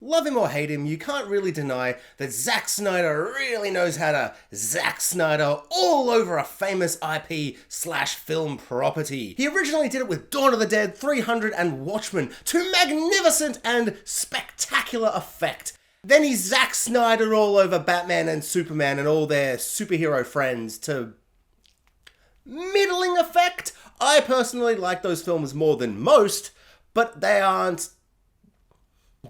Love him or hate him, you can't really deny that Zack Snyder really knows how to Zack Snyder all over a famous IP slash film property. He originally did it with Dawn of the Dead, 300 and Watchmen to magnificent and spectacular effect. Then he Zack Snyder all over Batman and Superman and all their superhero friends to middling effect. I personally like those films more than most, but they aren't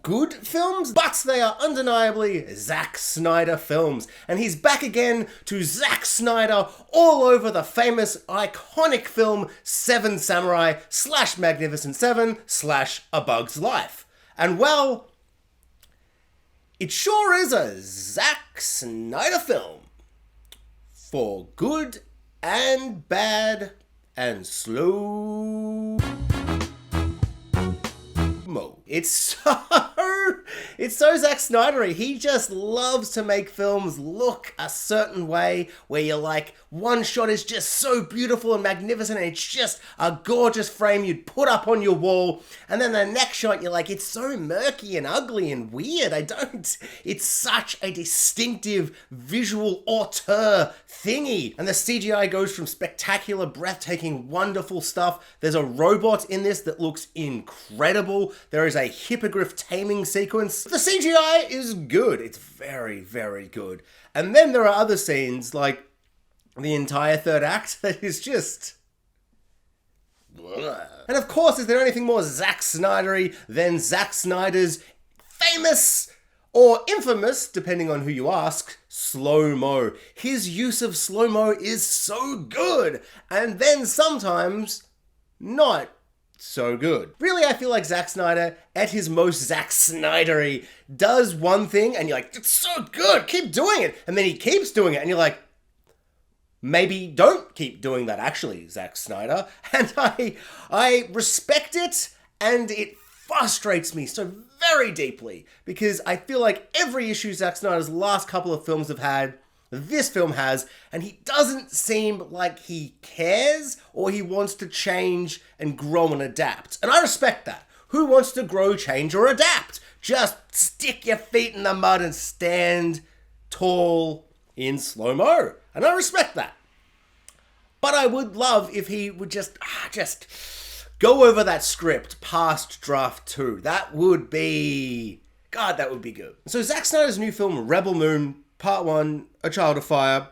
good films, but they are undeniably Zack Snyder films. And he's back again to Zack Snyder all over the famous iconic film Seven Samurai slash Magnificent Seven slash A Bug's Life. And well, it sure is a Zack Snyder film. For good and bad and slow mo. It's so Zack Snydery. He just loves to make films look a certain way where you're like, one shot is just so beautiful and magnificent and it's just a gorgeous frame you'd put up on your wall, and then the next shot you're like, it's so murky and ugly and weird. It's such a distinctive visual auteur thingy. And the CGI goes from spectacular, breathtaking, wonderful stuff. There's a robot in this that looks incredible. There is a hippogriff taming sequence. The CGI is good. It's very, very good. And then there are other scenes, like the entire third act, that is just... And of course, is there anything more Zack Snydery than Zack Snyder's famous or infamous, depending on who you ask, slow-mo. His use of slow-mo is so good, and then sometimes not so good. Really, I feel like Zack Snyder, at his most Zack Snydery, does one thing and you're like, it's so good, keep doing it. And then he keeps doing it and you're like, maybe don't keep doing that actually, Zack Snyder. And I respect it, and it frustrates me so very deeply because I feel like every issue Zack Snyder's last couple of films have had, this film has, and he doesn't seem like he cares or he wants to change and grow and adapt. And I respect that. Who wants to grow, change, or adapt? Just stick your feet in the mud and stand tall in slow-mo. And I respect that. But I would love if he would just go over that script past draft 2. That would be... God, that would be good. So Zack Snyder's new film, Rebel Moon, Part 1, A Child of Fire.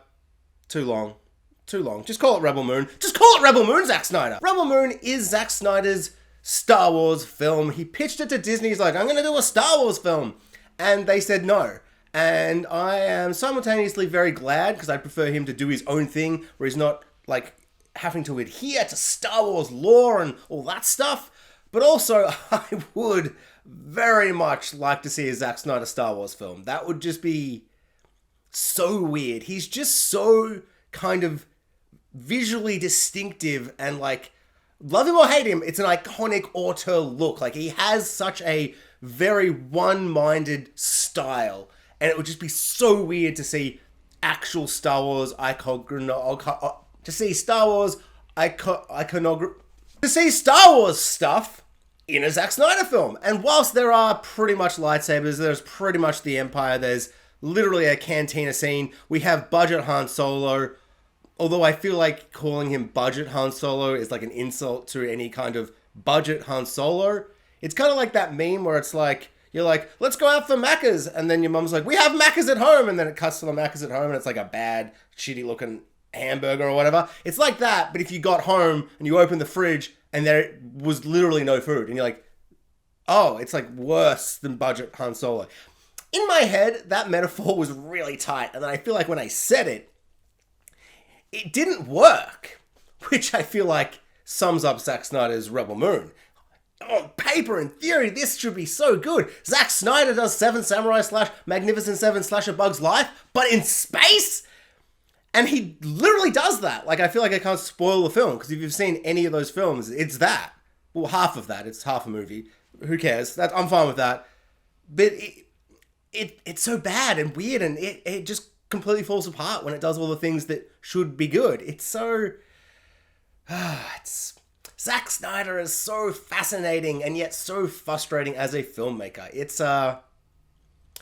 Too long. Just call it Rebel Moon. Just call it Rebel Moon, Zack Snyder. Rebel Moon is Zack Snyder's Star Wars film. He pitched it to Disney. He's like, I'm going to do a Star Wars film. And they said no. And I am simultaneously very glad, because I prefer him to do his own thing, where he's not, like, having to adhere to Star Wars lore and all that stuff. But also, I would very much like to see a Zack Snyder Star Wars film. That would just be so weird. He's just so kind of visually distinctive and, like, love him or hate him, it's an iconic auteur look. Like, he has such a very one-minded style, and it would just be so weird to see actual Star Wars to see Star Wars stuff in a Zack Snyder film. And whilst there are pretty much lightsabers, there's pretty much the Empire, there's literally a cantina scene, we have budget Han Solo, although I feel like calling him budget Han Solo is like an insult to any kind of budget Han Solo. It's kind of like that meme where it's like, you're like, let's go out for Macca's, and then your mum's like, we have Macca's at home, and then it cuts to the Macca's at home, and it's like a bad, shitty looking hamburger or whatever. It's like that, but if you got home and you open the fridge and there was literally no food, and you're like, oh, it's like worse than budget Han Solo. In my head, that metaphor was really tight, and then I feel like when I said it, it didn't work, which I feel like sums up Zack Snyder's Rebel Moon. On paper, in theory, this should be so good. Zack Snyder does Seven Samurai slash Magnificent Seven slash A Bug's Life, but in space? And he literally does that. Like, I feel like I can't spoil the film, because if you've seen any of those films, it's that. Well, half of that. It's half a movie. Who cares? I'm fine with that. But it's so bad and weird, and it just completely falls apart when it does all the things that should be good. It's so... Zack Snyder is so fascinating and yet so frustrating as a filmmaker. It's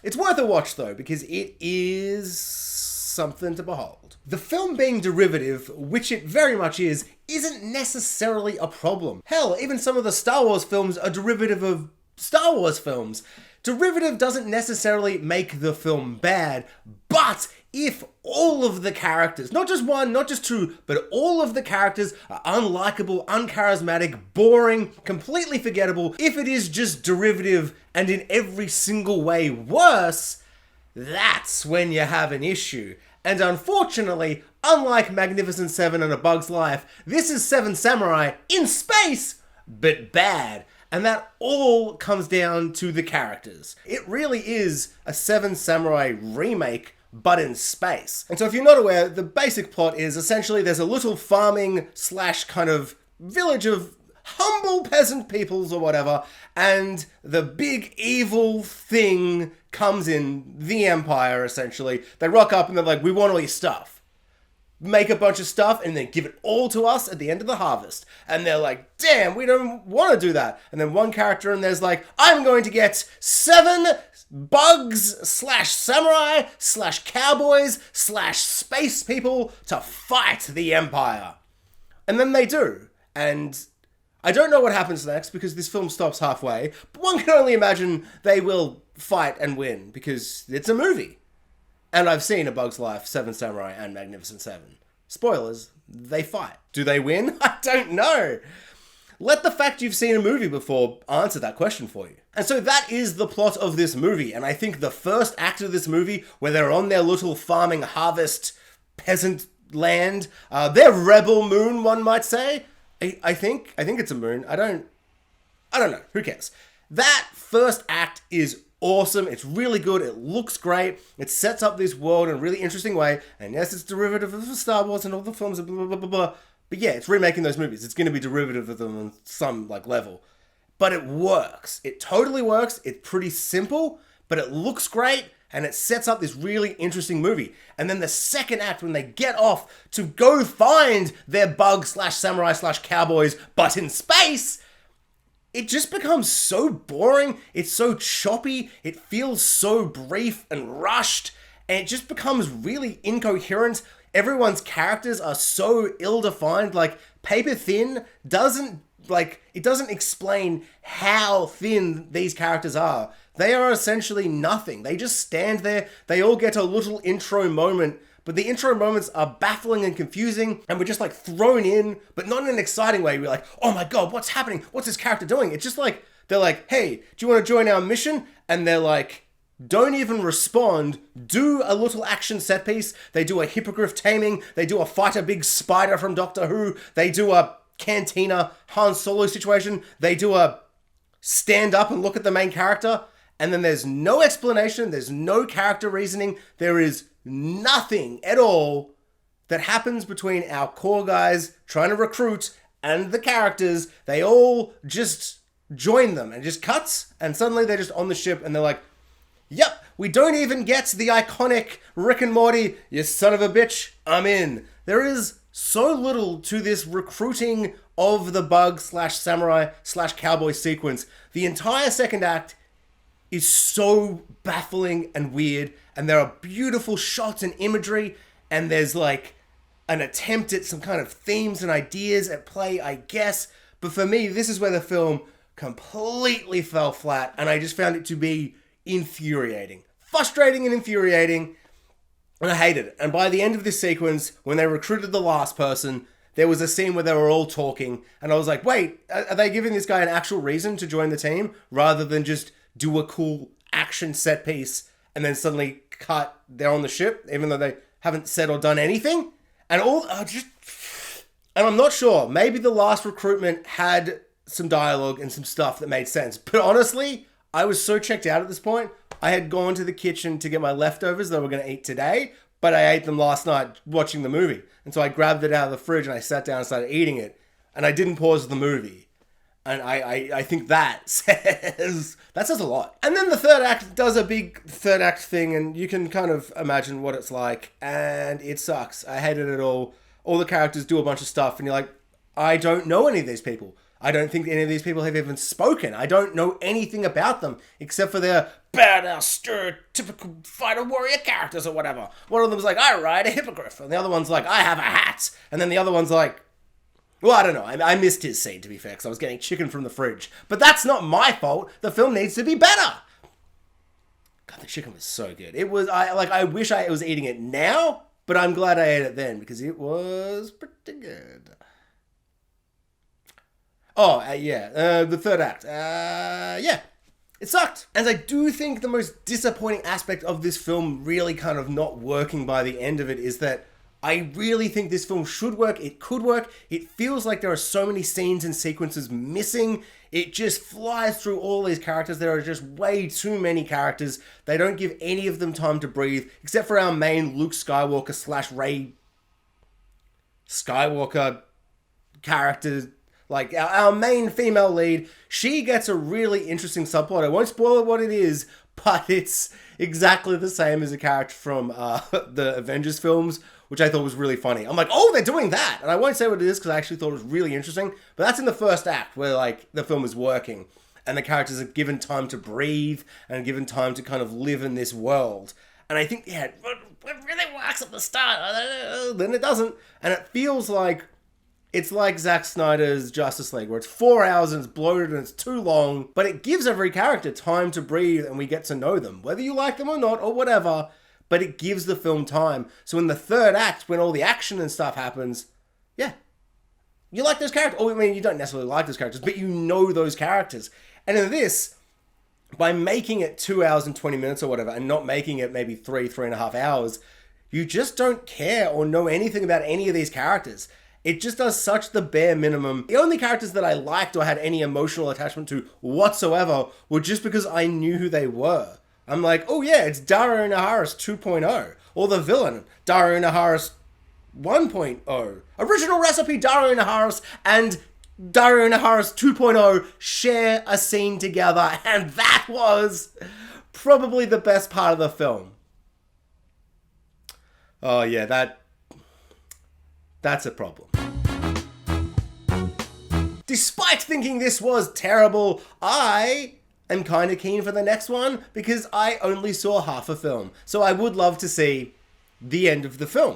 It's worth a watch though, because it is something to behold. The film being derivative, which it very much is, isn't necessarily a problem. Hell, even some of the Star Wars films are derivative of Star Wars films. Derivative doesn't necessarily make the film bad, but if all of the characters, not just one, not just two, but all of the characters are unlikable, uncharismatic, boring, completely forgettable, if it is just derivative and in every single way worse, that's when you have an issue. And unfortunately, unlike Magnificent Seven and A Bug's Life, this is Seven Samurai in space, but bad. And that all comes down to the characters. It really is a Seven Samurai remake, but in space. And so if you're not aware, the basic plot is essentially there's a little farming slash kind of village of humble peasant peoples or whatever, and the big evil thing comes in, the Empire essentially. They rock up and they're like, we want all your stuff. Make a bunch of stuff and then give it all to us at the end of the harvest. And they're like, damn, we don't want to do that. And then one character in there's like, I'm going to get 7 bugs slash samurai slash cowboys slash space people to fight the Empire. And then they do. And I don't know what happens next because this film stops halfway, but one can only imagine they will fight and win because it's a movie. And I've seen A Bug's Life, Seven Samurai, and Magnificent Seven. Spoilers, they fight. Do they win? I don't know. Let the fact you've seen a movie before answer that question for you. And so that is the plot of this movie. And I think the first act of this movie, where they're on their little farming harvest peasant land, their rebel moon, one might say. I think it's a moon. I don't know. Who cares? That first act is awesome. It's really good. It looks great. It sets up this world in a really interesting way. And yes, it's derivative of Star Wars and all the films, blah, blah, blah, blah. But yeah, it's remaking those movies. It's going to be derivative of them on some level. But it works. It totally works. It's pretty simple, but it looks great. And it sets up this really interesting movie. And then the second act, when they get off to go find their bug slash samurai slash cowboys, but in space, it just becomes so boring. It's so choppy. It feels so brief and rushed. And it just becomes really incoherent. Everyone's characters are so ill-defined. Like, paper thin doesn't explain how thin these characters are. They are essentially nothing. They just stand there. They all get a little intro moment, but the intro moments are baffling and confusing, and we're just like thrown in, but not in an exciting way. We're like, oh my god, what's happening? What's this character doing? It's just like, they're like, hey, do you want to join our mission? And they're like, don't even respond, do a little action set piece. They do a hippogriff taming. They do a fight a big spider from Doctor Who. They do a Cantina Han Solo situation. They do a stand up and look at the main character. And then there's no explanation. There's no character reasoning. There is nothing at all that happens between our core guys trying to recruit and the characters. They all just join them and just cuts. And suddenly they're just on the ship and they're like, yep, we don't even get the iconic Rick and Morty, you son of a bitch, I'm in. There is so little to this recruiting of the bug slash samurai slash cowboy sequence. The entire second act is so baffling and weird, and there are beautiful shots and imagery, and there's like an attempt at some kind of themes and ideas at play, I guess. But for me, this is where the film completely fell flat, and I just found it to be infuriating. Frustrating and infuriating, and I hated it. And by the end of this sequence, when they recruited the last person, there was a scene where they were all talking, and I was like, wait, are they giving this guy an actual reason to join the team, rather than just do a cool action set piece, and then suddenly cut, they're on the ship, even though they haven't said or done anything? And and I'm not sure, maybe the last recruitment had some dialogue and some stuff that made sense, but honestly, I was so checked out at this point. I had gone to the kitchen to get my leftovers that we're going to eat today, but I ate them last night watching the movie. And so I grabbed it out of the fridge and I sat down and started eating it. And I didn't pause the movie. And I think that says a lot. And then the third act does a big third act thing, and you can kind of imagine what it's like. And it sucks. I hated it all. All the characters do a bunch of stuff, and you're like, I don't know any of these people. I don't think any of these people have even spoken. I don't know anything about them except for their badass, stereotypical fighter warrior characters or whatever. One of them's like, I ride a hippogriff. And the other one's like, I have a hat. And then the other one's like, well, I don't know. I missed his scene, to be fair, because I was getting chicken from the fridge. But that's not my fault. The film needs to be better. God, the chicken was so good. It was, I wish I was eating it now, but I'm glad I ate it then, because it was pretty good. Oh, the third act. Yeah. It sucked. And I do think the most disappointing aspect of this film really kind of not working by the end of it is that I really think this film should work. It could work. It feels like there are so many scenes and sequences missing. It just flies through all these characters. There are just way too many characters. They don't give any of them time to breathe, except for our main Luke Skywalker / Rey Skywalker character. Like, our main female lead, she gets a really interesting subplot. I won't spoil what it is, but it's exactly the same as a character from the Avengers films, which I thought was really funny. I'm like, oh, they're doing that! And I won't say what it is, because I actually thought it was really interesting, but that's in the first act, where, like, the film is working, and the characters are given time to breathe, and given time to kind of live in this world. And I think, yeah, it really works at the start, then it doesn't. And it feels like it's like Zack Snyder's Justice League, where it's 4 hours and it's bloated and it's too long, but it gives every character time to breathe and we get to know them, whether you like them or not, or whatever, but it gives the film time. So in the third act, when all the action and stuff happens, yeah, you like those characters. Oh, I mean, you don't necessarily like those characters, but you know those characters. And in this, by making it 2 hours and 20 minutes or whatever, and not making it maybe 3.5 hours, you just don't care or know anything about any of these characters. It just does such the bare minimum. The only characters that I liked or had any emotional attachment to whatsoever were just because I knew who they were. I'm like, oh yeah, it's Dario Naharis 2.0. Or the villain, Dario Naharis 1.0. Original Recipe, Dario Naharis and Dario Naharis 2.0 share a scene together, and that was probably the best part of the film. Oh yeah, that's a problem. Despite thinking this was terrible, I am kind of keen for the next one because I only saw half a film. So I would love to see the end of the film.